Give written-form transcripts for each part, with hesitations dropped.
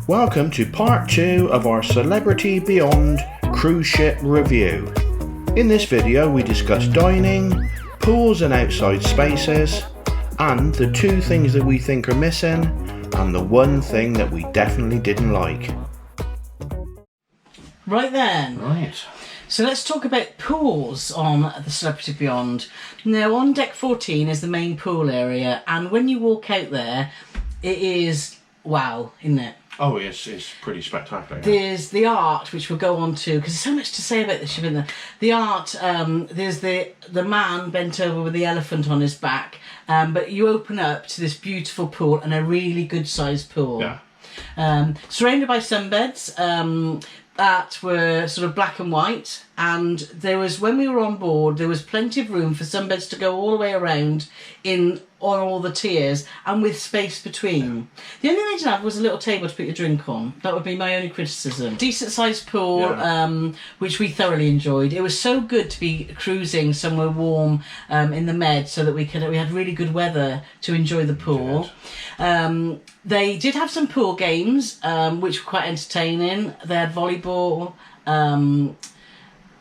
Welcome to part 2 of our Celebrity Beyond cruise ship review. In this video we discuss dining, pools and outside spaces, and the 2 things that we think are missing, and the 1 thing that we definitely didn't like. Right then. Right. So let's talk about pools on the Celebrity Beyond. Now on deck 14 is the main pool area, and when you walk out there, it is wow, isn't it? Oh, it's pretty spectacular. Yeah. There's the art, which we'll go on to, because there's so much to say about this ship, isn't there? The art, there's the man bent over with the elephant on his back, but you open up to this beautiful pool, and a really good sized pool. Yeah. Surrounded by sunbeds that were sort of black and white, and there was, when we were on board, there was plenty of room for sunbeds to go all the way around on all the tiers, and with space between. The only thing they didn't have was a little table to put your drink on. That would be my only criticism. Decent sized pool, which we thoroughly enjoyed. It was so good to be cruising somewhere warm in the Med, so that we had really good weather to enjoy the pool. They did have some pool games, which were quite entertaining. They had volleyball.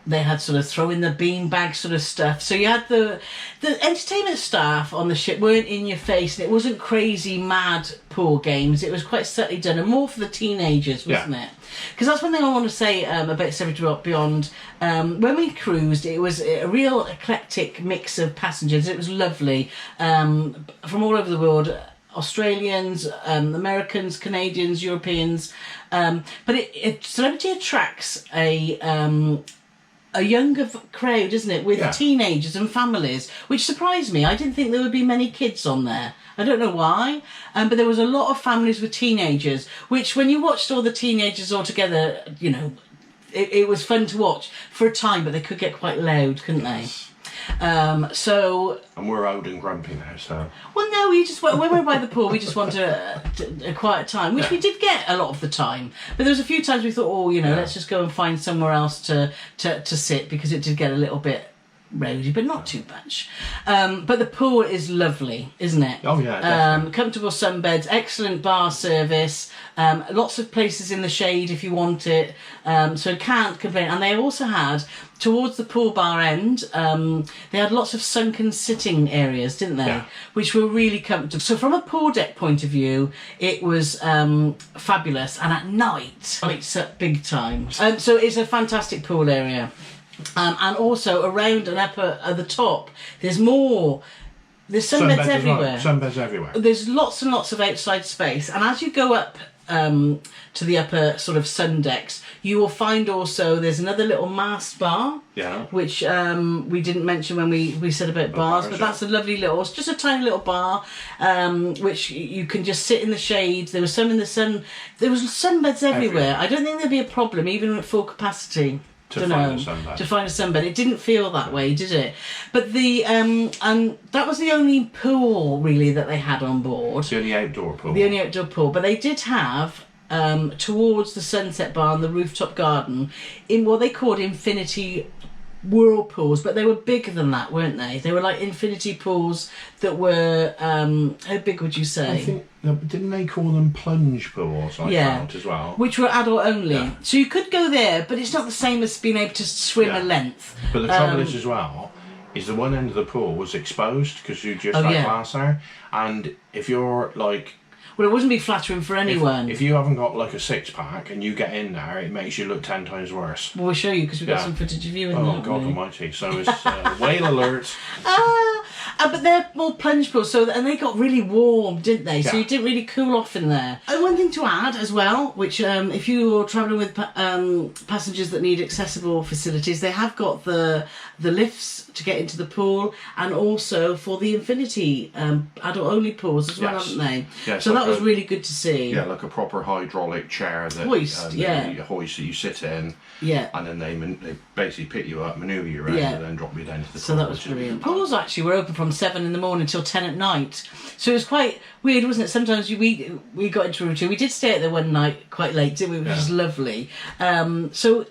They had sort of throw in the beanbag sort of stuff. So you had the entertainment staff on the ship weren't in your face, and it wasn't crazy mad pool games. It was quite subtly done, and more for the teenagers, wasn't it? Because that's one thing I want to say about Celebrity Beyond. When we cruised, it was a real eclectic mix of passengers. It was lovely, from all over the world. Australians, Americans, Canadians, Europeans, but Celebrity attracts a younger crowd, isn't it, with teenagers and families, which surprised me. I didn't think there would be many kids on there. I don't know why, but there was a lot of families with teenagers, which when you watched all the teenagers all together, you know, it was fun to watch for a time, but they could get quite loud, couldn't they? And we're old and grumpy now, so... Well, no, when we were by the pool, we just wanted a quiet time, which we did get a lot of the time. But there was a few times we thought, let's just go and find somewhere else to sit, because it did get a little bit rowdy, but not too much. But the pool is lovely, isn't it? Oh, yeah, definitely. Comfortable sunbeds, excellent bar service, lots of places in the shade if you want it, so can't complain. And they also had, towards the pool bar end, they had lots of sunken sitting areas, didn't they? Yeah. Which were really comfortable. So from a pool deck point of view, it was fabulous. And at night, it's up big time. So it's a fantastic pool area. And also around and up at the top, there's sunbeds everywhere. Sunbeds everywhere. There's lots and lots of outside space, and as you go up to the upper sort of sun decks, you will find also there's another little mast bar, which we didn't mention when we said about bars, but that's a lovely little, it's just a tiny little bar, which you can just sit in the shade. There was some in the sun. There was sunbeds everywhere. I don't think there'd be a problem even at full capacity. To find a sunbed. It didn't feel that way, did it? But and that was the only pool really that they had on board. The only outdoor pool. The only outdoor pool. But they did have towards the sunset bar and the rooftop garden in what they called infinity whirlpools, but they were bigger than that, weren't they? They were like infinity pools that were how big would you say? I think didn't they call them plunge pools? I found as well, which were adult only. Yeah. So you could go there, but it's not the same as being able to swim a length. But the trouble is as well, is the one end of the pool was exposed because you just had glass there, and if you're like. Well, it wouldn't be flattering for anyone. If you haven't got like a 6-pack and you get in there, it makes you look 10 times worse. Well, we'll show you because we've got some footage of you in there. Oh, God almighty. So it's whale alert. But they're more plunge pools, and they got really warm, didn't they? So you didn't really cool off in there. And one thing to add as well, which if you're travelling with passengers that need accessible facilities, they have got the lifts to get into the pool, and also for the infinity adult-only pools as well, haven't they? Yes, so that was really good to see. Yeah, like a proper hydraulic chair that hoist that you sit in. Yeah. And then they basically pick you up, manoeuvre you around, and then drop you down to the pool. So that was brilliant. Pools actually were open from 7 in the morning till 10 at night. So it was quite weird, wasn't it? Sometimes we got into a routine. We did stay out there one night quite late, didn't we? Which was lovely. So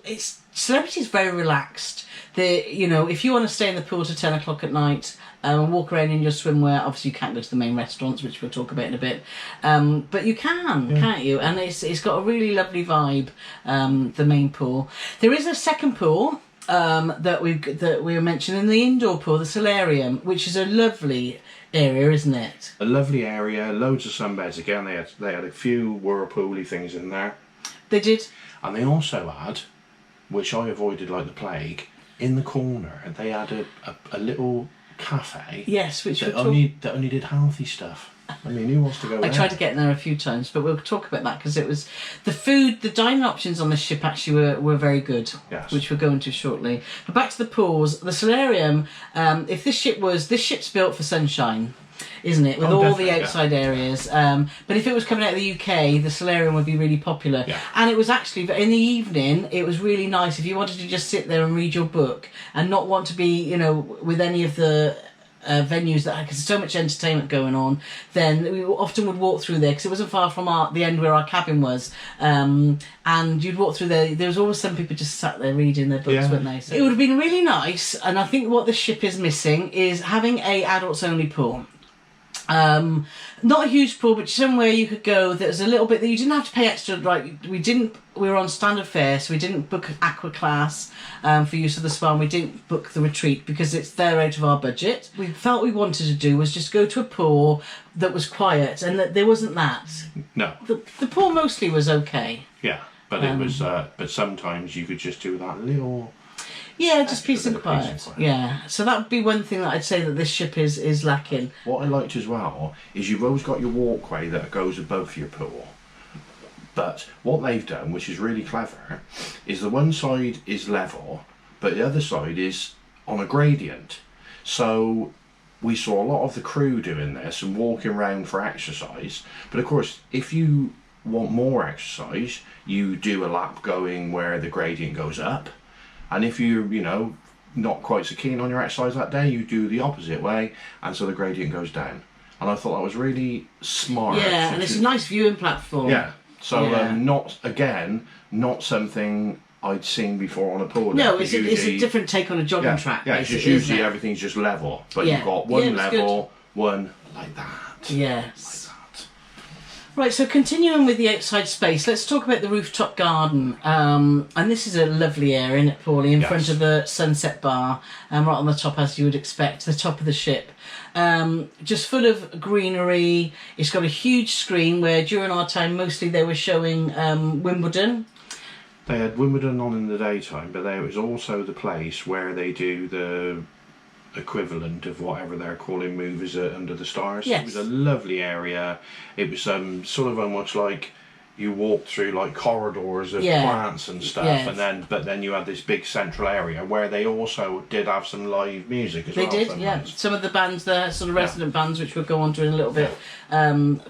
Celebrity is very relaxed. If you want to stay in the pool till 10 o'clock at night, and walk around in your swimwear. Obviously, you can't go to the main restaurants, which we'll talk about in a bit, but you can, can't you? And it's got a really lovely vibe. The main pool. There is a second pool that we were mentioning, the indoor pool, the Solarium, which is a lovely area, isn't it? A lovely area, loads of sunbeds. Again, they had a few whirlpooly things in there. They did. And they also had, which I avoided like the plague, in the corner they had a little cafe. Yes, which that only did healthy stuff. I mean, who wants to go there? I tried to get in there a few times, but we'll talk about that because it was the dining options on the ship actually were very good, yes. Which we'll go into shortly. But back to the pools, the Solarium. If this ship's built for sunshine, isn't it? With all the outside areas. But if it was coming out of the UK, the Solarium would be really popular. Yeah. And it was actually, in the evening, it was really nice if you wanted to just sit there and read your book and not want to be, with any of the venues that had, because there's so much entertainment going on, then we often would walk through there because it wasn't far from the end where our cabin was, and you'd walk through there. There was always some people just sat there reading their books, weren't they? So it would have been really nice, and I think what the ship is missing is having a adults only pool. Not a huge pool, but somewhere you could go there's a little bit that you didn't have to pay extra. Right, we were on standard fare, so we didn't book aqua class for use of the spa, and we didn't book the retreat because it's there out of our budget. We felt we wanted to do was just go to a pool that was quiet, and that there wasn't that. No. The pool mostly was okay. Yeah, but it was. But sometimes you could just do that little. Yeah, just peace and quiet. Yeah, so that would be one thing that I'd say that this ship is lacking. What I liked as well is you've always got your walkway that goes above your pool. But what they've done, which is really clever, is the one side is level, but the other side is on a gradient. So we saw a lot of the crew doing this and walking around for exercise. But of course, if you want more exercise, you do a lap going where the gradient goes up. And if you're, not quite so keen on your exercise that day, you do the opposite way, and so the gradient goes down. And I thought that was really smart. Yeah, and it's a nice viewing platform. Yeah. So not something I'd seen before on a pool. No, it's a different take on a jogging track. Yeah, it's just usually everything's just level, but you've got one level, one like that. Yes. Right, so continuing with the outside space, let's talk about the rooftop garden. And this is a lovely area, isn't it, Paulie? In front of the sunset bar, right on the top, as you would expect, the top of the ship. Just full of greenery. It's got a huge screen where during our time, mostly they were showing Wimbledon. They had Wimbledon on in the daytime, but there was also the place where they do the equivalent of whatever they're calling movies under the stars. Yes. It was a lovely area. It was sort of almost like you walked through like corridors of plants and stuff, but then you had this big central area where they also did have some live music as well. They did, yeah. Some of the bands there, sort of resident bands, which we'll go on to in a little bit,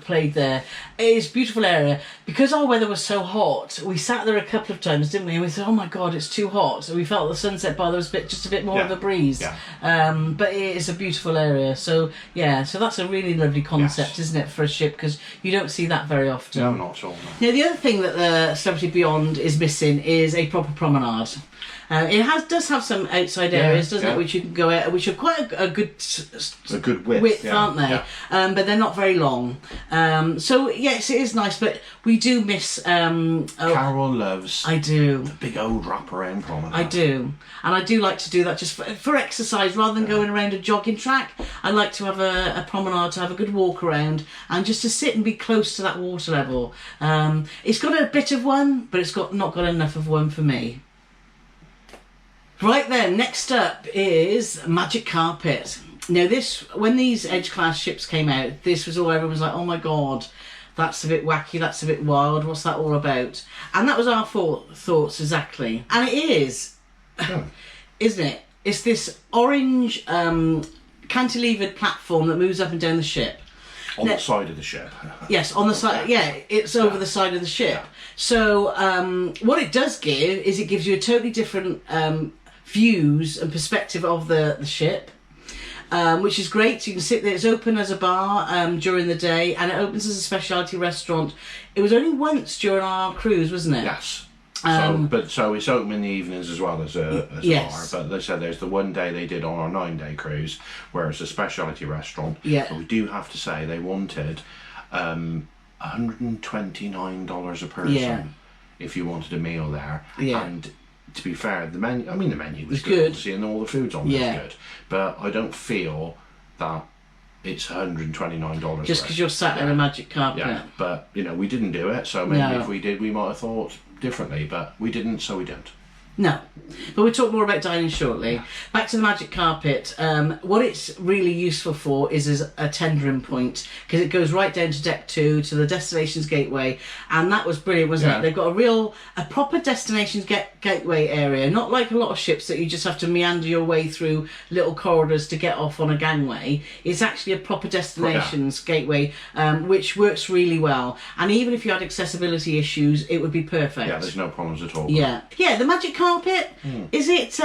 played there. It's a beautiful area. Because our weather was so hot, we sat there a couple of times, didn't we? And we thought, oh my God, it's too hot. So we felt the sunset bar, there was just a bit more of a breeze. Yeah. But it is a beautiful area. So that's a really lovely concept, isn't it, for a ship? Because you don't see that very often. No, not at all. No. Now, the other thing that the Celebrity Beyond is missing is a proper promenade. It does have some outside areas, doesn't it, which you can go at, which are quite a good width, aren't they? Yeah. But they're not very long. So yes, it is nice, but we do miss. Carole loves. I do. The big old wraparound promenade. I do, and I do like to do that just for exercise rather than going around a jogging track. I like to have a promenade, to have a good walk around, and just to sit and be close to that water level. It's got a bit of one, but it's not got enough of one for me. Right then, next up is Magic Carpet. Now when these Edge class ships came out, this was all everyone was like, oh my God, that's a bit wacky, that's a bit wild, what's that all about? And that was our thoughts exactly. And it is, isn't it? It's this orange cantilevered platform that moves up and down the ship. On the side of the ship. Yes, on the side. Yeah, it's over the side of the ship. Yeah. So what it does give is it gives you a totally different views and perspective of the ship, which is great. You can sit there. It's open as a bar during the day, and it opens as a specialty restaurant. It was only once during our cruise, wasn't it? Yes. So it's open in the evenings as well as a yes. bar. But they said there's the one day they did on our 9-day cruise where it's a specialty restaurant. Yeah. But we do have to say they wanted $129 a person if you wanted a meal there. Yeah. And to be fair, the menu was good. Obviously, and all the food's on there was good. But I don't feel that it's $129. Just because you're sat in a magic carpet. Yeah, but we didn't do it, so maybe if we did, we might have thought differently, but we didn't, so we don't. No, but we'll talk more about dining shortly. Back to the magic carpet. What it's really useful for is as a tendering point, because it goes right down to deck 2 to the destinations gateway, and that was brilliant, wasn't it? They've got a proper destinations gateway area, not like a lot of ships that you just have to meander your way through little corridors to get off on a gangway. It's actually a proper destinations gateway, which works really well. And even if you had accessibility issues, it would be perfect. Yeah, there's no problems at all. Yeah, the magic carpet, is it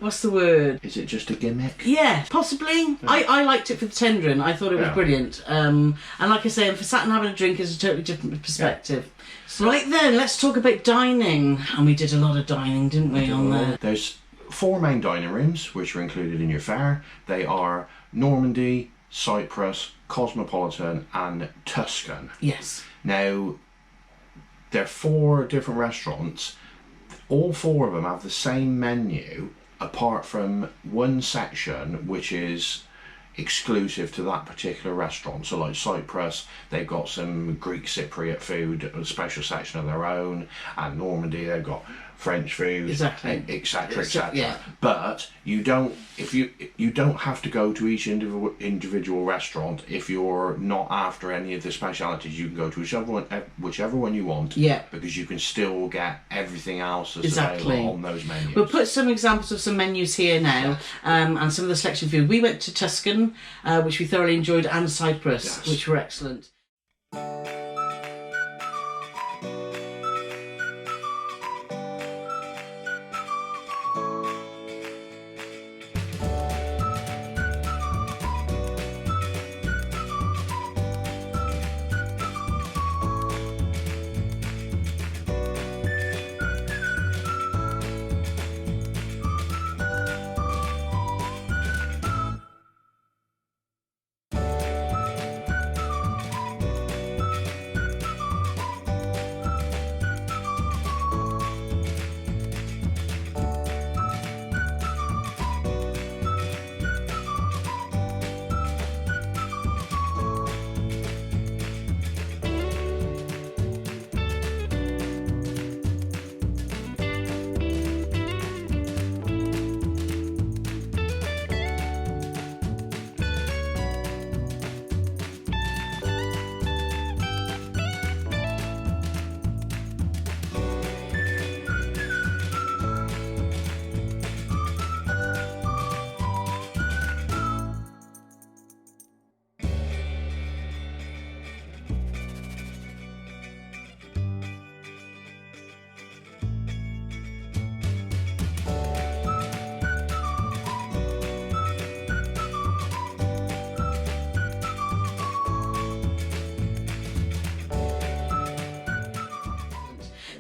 what's the word, is it just a gimmick? Yeah, possibly. I liked it for the tendering. I thought it was brilliant, and like I say, for sat and having a drink is a totally different perspective. So right then, let's talk about dining. And we did a lot of dining, didn't we, on there? There's 4 main dining rooms which are included in your fare. They are Normandy, Cyprus, Cosmopolitan and Tuscan. Yes. Now there are 4 different restaurants. All 4 of them have the same menu, apart from one section which is exclusive to that particular restaurant. So like Cyprus, they've got some Greek Cypriot food, a special section of their own, and Normandy, they've got French food, etc., etc. Yeah. But you don't have to go to each individual restaurant if you're not after any of the specialities. You can go to whichever one you want. Yeah. Because you can still get everything else that's available on those menus. We'll put some examples of some menus here now, and some of the selection food. We went to Tuscan, which we thoroughly enjoyed, and Cyprus, which were excellent.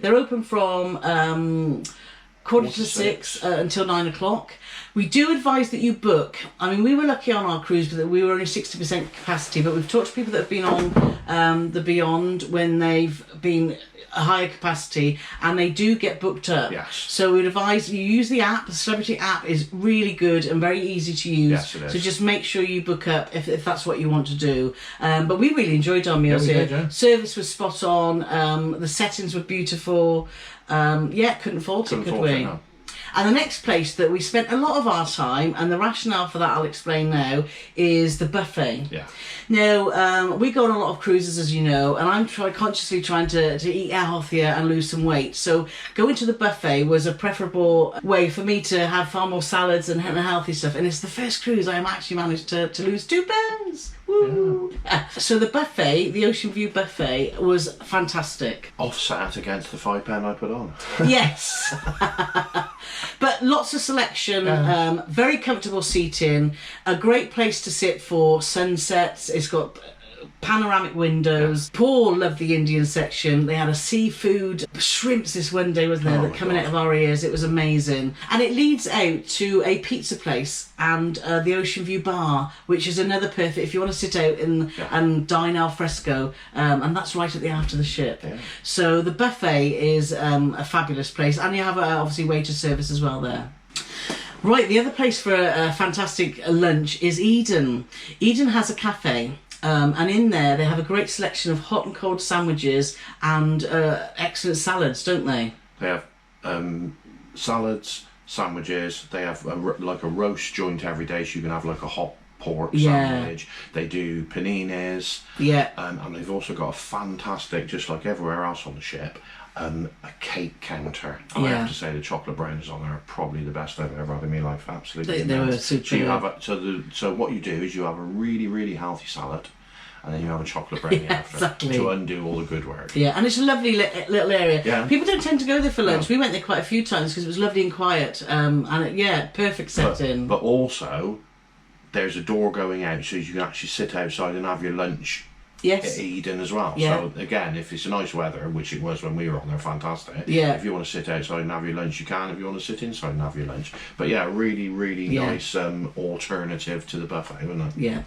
They're open from 6:15 until 9 o'clock. We do advise that you book. I mean, we were lucky on our cruise that we were only 60% capacity, but we've talked to people that have been on the Beyond when they've been a higher capacity, and they do get booked up. Yes. So we'd advise you use the app. The Celebrity app is really good and very easy to use. Yes, it is. So just make sure you book up if that's what you want to do. But we really enjoyed our meals here. Did, yeah. Service was spot on. The settings were beautiful. Couldn't fault it, could we? No. And the next place that we spent a lot of our time, and the rationale for that I'll explain now, is the buffet. Yeah. Now, we go on a lot of cruises, as you know, and I'm consciously trying to eat healthier and lose some weight. So going to the buffet was a preferable way for me to have far more salads and healthy stuff. And it's the first cruise I actually managed to lose 2 pounds. Woo! Yeah. So the buffet, the Oceanview buffet, was fantastic. Offsat against the £5 I put on. Yes. But lots of selection, very comfortable seating, a great place to sit for sunsets. It's got panoramic windows. Paul loved the Indian section. They had a seafood, shrimps this one day, wasn't there, that coming out of our ears. It was amazing. And it leads out to a pizza place and the Oceanview bar, which is another perfect if you want to sit out and dine al fresco. And that's right at the after the ship. Yeah. So the buffet is a fabulous place, and you have obviously waiter service as well there. Right, the other place for a fantastic lunch is Eden. Eden has a cafe. And in there, they have a great selection of hot and cold sandwiches and excellent salads, don't they? They have salads, sandwiches. They have like a roast joint every day, so you can have like a hot pork sandwich. They do paninis. Yeah. And they've also got a fantastic, just like everywhere else on the ship, a cake counter. I have to say the chocolate brownies on there are probably the best I've ever had in my life. Absolutely. They were super. So you have so what you do is you have a really, really healthy salad, and then you have a chocolate brownie after to undo all the good work. Yeah, and it's a lovely little area. Yeah. People don't tend to go there for lunch. We went there quite a few times because it was lovely and quiet. And perfect setting. But also, there's a door going out, so you can actually sit outside and have your lunch. Yes. At Eden as well. Yeah. So again, if it's nice weather, which it was when we were on there, fantastic. Yeah. If you want to sit outside and have your lunch, you can. If you want to sit inside and have your lunch, but yeah, really, really nice alternative to the buffet, wasn't it? Yeah.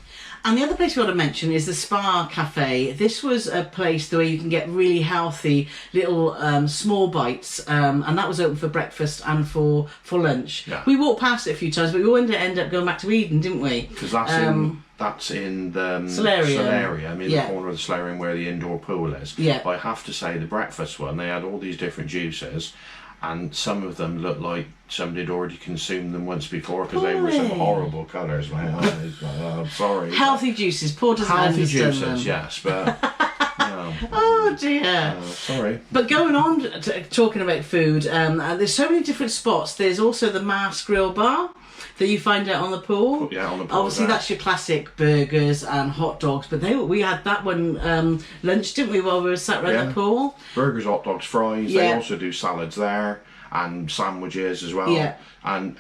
And the other place we want to mention is the Spa Cafe. This was a place where you can get really healthy little small bites, and that was open for breakfast and for lunch. Yeah. We walked past it a few times, but we wanted to end up going back to Eden, didn't we? Because that's in the Solarium. in the corner of the Solarium where the indoor pool is. Yeah. But I have to say, the breakfast one, they had all these different juices, and some of them looked like somebody had already consumed them once before because they were some horrible colours. I'm sorry. Healthy juices. Paul doesn't understand them. Yes, but. Oh dear. Sorry. But going on to talking about food, there's so many different spots. There's also the Mast Grill bar that you find out on the pool. Yeah, on the pool. Obviously, that's your classic burgers and hot dogs. But we had that one lunch, didn't we, while we were sat around the pool? Burgers, hot dogs, fries. Yeah. They also do salads there and sandwiches as well. Yeah. And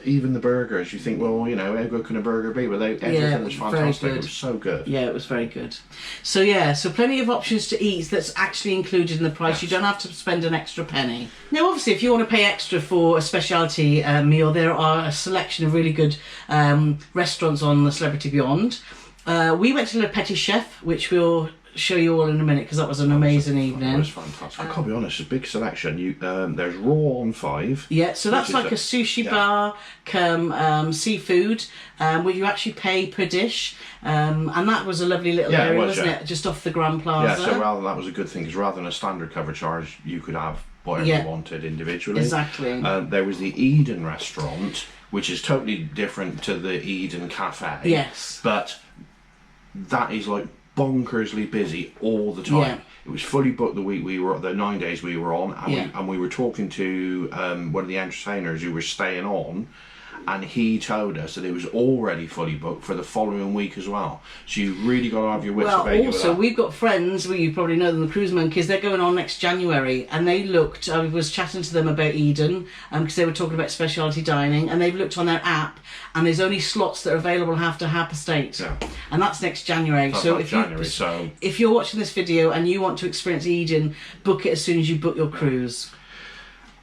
even the burgers, you think, well, you know, how good can a burger be? But everything was fantastic. It was so good. Yeah, it was very good. So plenty of options to eat that's actually included in the price. Yes. You don't have to spend an extra penny. Now, obviously, if you want to pay extra for a specialty meal, there are a selection of really good restaurants on the Celebrity Beyond. We went to Le Petit Chef, which we'll show you all in a minute because that was an amazing evening. It was fantastic. I can't be honest, it's a big selection. There's raw on 5. Yeah, so that's like a sushi bar, seafood, where you actually pay per dish, and that was a lovely little area, wasn't it? Just off the Grand Plaza. Yeah, so that was a good thing because rather than a standard cover charge, you could have whatever you wanted individually. Exactly. There was the Eden restaurant, which is totally different to the Eden Cafe. Yes. But that is like bonkersly busy all the time. Yeah. It was fully booked the 9 days we were on, and we were talking to one of the entertainers who were staying on, and he told us that it was already fully booked for the following week as well. So you really got to have your wits about you. Well, also we've got friends, you probably know them, the Cruise Monkeys. They're going on next January, and they looked. I was chatting to them about Eden because they were talking about Speciality Dining, and they've looked on their app, and there's only slots that are available after Harper State, and that's next January. If you're watching this video and you want to experience Eden, book it as soon as you book your cruise.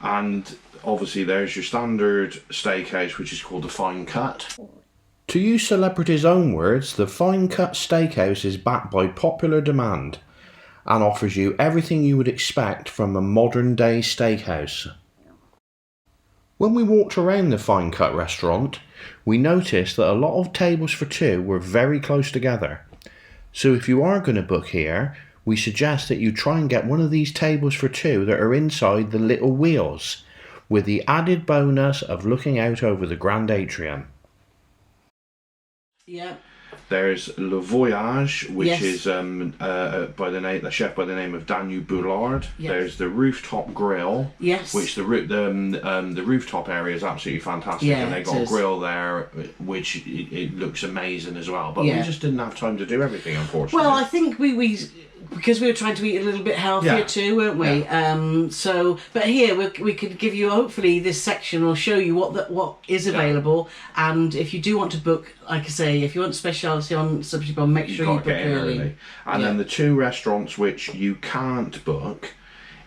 And obviously there's your standard steakhouse, which is called the Fine Cut. To use celebrities' own words, the Fine Cut Steakhouse is backed by popular demand and offers you everything you would expect from a modern day steakhouse. When we walked around the Fine Cut restaurant, we noticed that a lot of tables for 2 were very close together. So if you are going to book here, we suggest that you try and get one of these tables for 2 that are inside the little wheels, with the added bonus of looking out over the grand atrium. Yeah. There's Le Voyage, which is by the chef by the name of Daniel Boulard. Yes. There's the Rooftop Grill, which the rooftop area is absolutely fantastic, and they got a grill there, which it looks amazing as well. But we just didn't have time to do everything, unfortunately. Well, I think we because we were trying to eat a little bit healthier too, weren't we? Yeah. But here we could give you, hopefully this section will show you what is available, and if you do want to book, like I say, if you want speciality on Subsidy Bomb, make sure you book early. And then the two restaurants which you can't book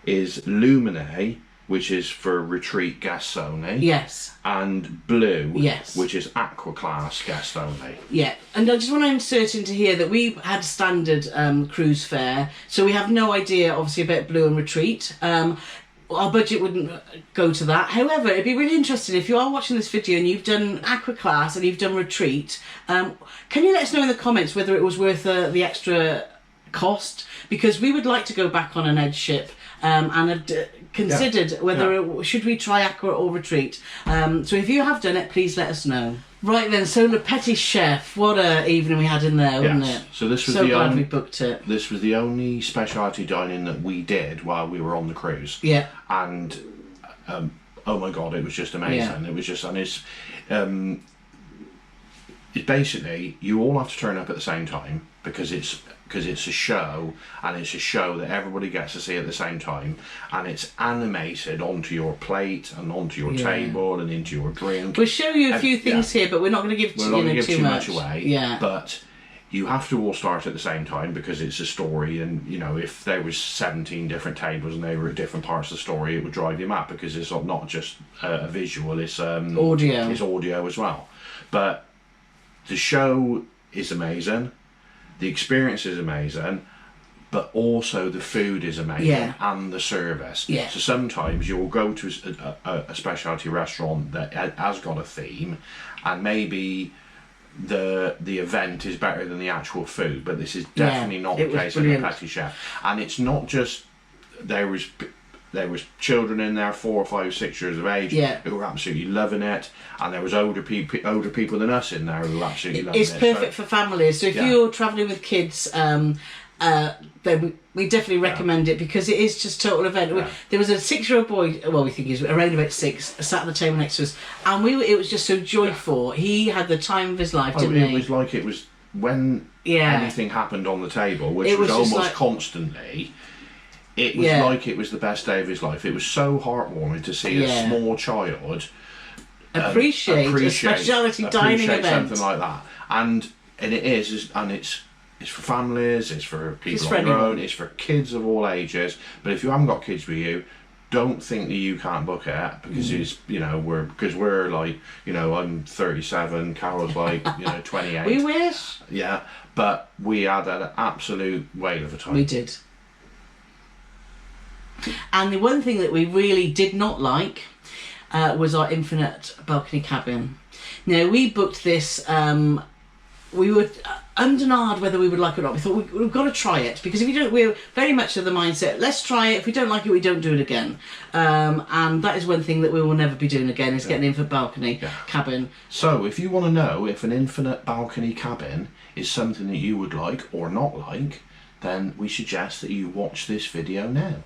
is Lumine, which is for retreat guests only. Yes. And Blue, yes, which is aqua class guests only. Yeah, and I just want to insert into here that we had standard cruise fare, so we have no idea, obviously, about Blue and retreat. Our budget wouldn't go to that. However, it'd be really interesting if you are watching this video and you've done aqua class and you've done retreat. Can you let us know in the comments whether it was worth the extra cost? Because we would like to go back on an Edge ship and had considered whether should we try aqua or retreat. So if you have done it, please let us know. Right then, so the Petit Chef, what a evening we had in there, wasn't it? So this was glad we booked it. This was the only specialty dining that we did while we were on the cruise. Yeah. And oh my God, it was just amazing. Yeah. It was just, and it's basically you all have to turn up at the same time because it's a show, and it's a show that everybody gets to see at the same time, and it's animated onto your plate and onto your table and into your drink. We'll show you a few things here, but we're not going to give too much away. Yeah. But you have to all start at the same time because it's a story, and you know, if there was 17 different tables and they were at different parts of the story, it would drive you mad because it's not just a visual, it's audio. It's audio as well. But the show is amazing. The experience is amazing, but also the food is amazing and the service. Yeah. So sometimes you'll go to a specialty restaurant that has got a theme, and maybe the event is better than the actual food, but this is definitely not the case in the Petit Chef. And it's not just there was children in there, 4 or 5, 6 years of age, who were absolutely loving it, and there was older people than us in there who were absolutely loving it. It's perfect for families. So if you're travelling with kids, then we definitely recommend it because it is just total event. Yeah. There was a 6-year-old boy, well, we think he was around about 6, sat at the table next to us, and it was just so joyful. Yeah. He had the time of his life, didn't he? It was like it was when anything happened on the table, which was almost like, constantly. It was like it was the best day of his life. It was so heartwarming to see a small child appreciate a specialty dining event, something like that. And it is, and it's for families, it's for people on their own, it's for kids of all ages. But if you haven't got kids with you, don't think that you can't book it because it's, you know, we're like, you know, I'm 37, Carole's like, you know, 28. We wish. Yeah, but we had an absolute whale of a time. We did. And the one thing that we really did not like was our infinite balcony cabin. Now, we booked this, we were undenied whether we would like it or not. We thought we've got to try it because if you don't, we're very much of the mindset, let's try it. If we don't like it, we don't do it again. And that is one thing that we will never be doing again, is getting an infinite balcony cabin. So if you want to know if an infinite balcony cabin is something that you would like or not like, then we suggest that you watch this video now.